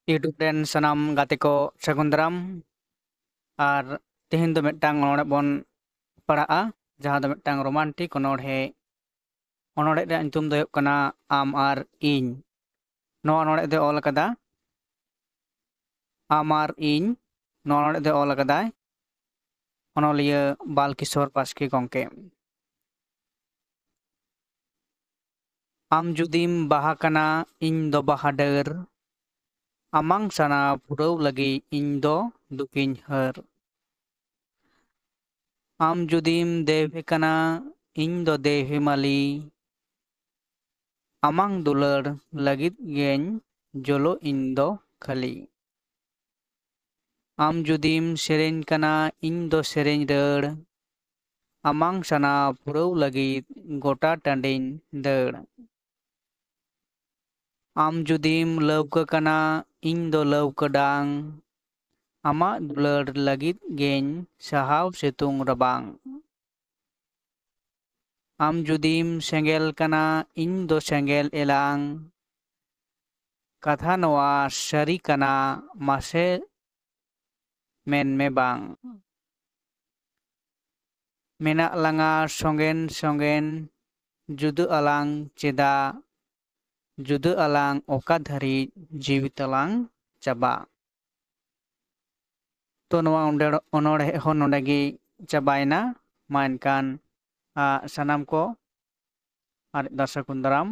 YouTube rain सनाम गाते को सागुन दाराम और तेहेन दो मिदटांग अनोड़े बोन पढ़ाआ जहां दो मिदटांग रोमांटिक अनोड़े अनोड़े रे ᱧᱩᱛᱩᱢ ᱫᱚ ᱦᱩᱭᱩᱜ ᱠᱟᱱᱟ ᱟᱢ ᱟᱨ ᱤᱧ ᱱᱚᱣᱟ ᱚᱱᱚᱲᱦᱮ ᱫᱚ ᱚᱞ ᱟᱠᱟᱫᱟ ᱟᱢ ᱟᱨ ᱤᱧ ᱱᱚᱣᱟ ᱚᱱᱚᱲᱦᱮ ᱫᱚ ᱚᱞ ᱟᱠᱟᱫᱟᱭ ᱚᱱᱚᱞᱤᱭᱟᱹ ᱵᱟᱞᱠᱤᱥᱚᱨ ᱵᱟᱥᱠᱮ ᱜᱚᱢᱠᱮ ᱟᱢ ᱡᱩᱫᱤᱢ ᱵᱟᱦᱟ ᱠᱟᱱᱟ ᱤᱧ ᱫᱚ ᱵᱟᱦᱟ ᱰᱟᱹᱨ ᱟᱢᱟᱝ ᱥᱟᱱᱟ ᱯᱩᱨᱟᱹᱣ ᱞᱟᱹᱜᱤᱫ ᱤᱧ ᱫᱚ ᱫᱩᱠᱤᱧ ᱦᱟᱹᱨ ᱟᱢ ᱡᱩᱫᱤᱢ ᱫᱮᱣᱦᱮ ᱠᱟᱱᱟ ᱤᱧ ᱫᱚ ᱫᱮᱣᱦᱮ ᱢᱟᱹᱞᱤ ᱟᱢᱟᱝ ᱫᱩᱞᱟᱹᱲ ᱞᱟᱹᱜᱤᱫ ᱜᱮᱧ ᱡᱚᱞᱚ ᱤᱧ ᱫᱚ ᱠᱷᱟᱹᱞᱤ ᱟᱢ ᱡᱩᱫᱤᱢ ᱥᱮᱨᱮᱧ ᱠᱟᱱᱟ ᱤᱧ ᱫᱚ ᱥᱮᱨᱮᱧ ᱨᱟᱹᱲ ᱟᱢᱟᱝ ᱥᱟᱱᱟ ᱯᱩᱨᱟᱹᱣ ᱞᱟᱹᱜᱤᱫ ᱜᱚᱴᱟ ᱴᱟᱺᱰᱤᱧ ᱫᱟᱹᱲ ᱟᱢ ᱡᱩᱫᱤᱢ ᱞᱟᱹᱣᱠᱟᱹ ᱠᱟᱱᱟ ᱤᱧ ᱫᱚ ᱞᱟᱹᱣᱠᱟᱹ ᱰᱟᱝ ᱟᱢᱟᱜ ᱫᱩᱞᱟᱹᱲ ᱞᱟᱹᱜᱤᱫ ᱜᱮᱧ ᱥᱟᱦᱟᱣ ᱥᱤᱛᱩᱝ ᱨᱟᱵᱟᱝ ᱟᱢ ᱡᱩᱫᱤᱢ ᱥᱮᱸᱜᱮᱞ ᱠᱟᱱᱟ ᱤᱧ ᱫᱚ ᱥᱮᱸᱜᱮᱞ ᱮᱞᱟᱝ ᱠᱟᱛᱷᱟ ᱱᱚᱣᱟ ᱥᱟᱹᱨᱤ ᱠᱟᱱᱟ ᱢᱟᱥᱮ ᱢᱮᱱ ᱢᱮ ᱵᱟᱝ ᱢᱮᱱᱟᱜ ᱞᱟᱝᱟ ᱥᱚᱸᱜᱮᱱ ᱥᱚᱸᱜᱮᱱ ᱡᱩᱫᱟᱹᱜ ᱟᱞᱟᱝ ᱪᱮᱫᱟᱜ ᱡᱩᱫᱟᱹᱜ ᱟᱞᱟᱝ ᱚᱠᱟ ᱫᱷᱟᱹᱨᱤᱡ ᱡᱤᱣᱤ ᱛᱟᱞᱟᱝ ᱪᱟᱵᱟᱜ ᱛᱚ ᱱᱚᱣᱟ ᱚᱱᱚᱲᱦᱮ ᱦᱚᱸ ᱱᱚᱰᱮ ᱜᱮ ᱪᱟᱵᱟᱭᱮᱱᱟ ᱢᱟ ᱮᱱᱠᱷᱟᱱ ᱥᱟᱱᱟᱢ ᱠᱚ ᱟᱨ ᱫᱟᱨᱥᱚᱠ ᱫᱟᱨᱟᱢ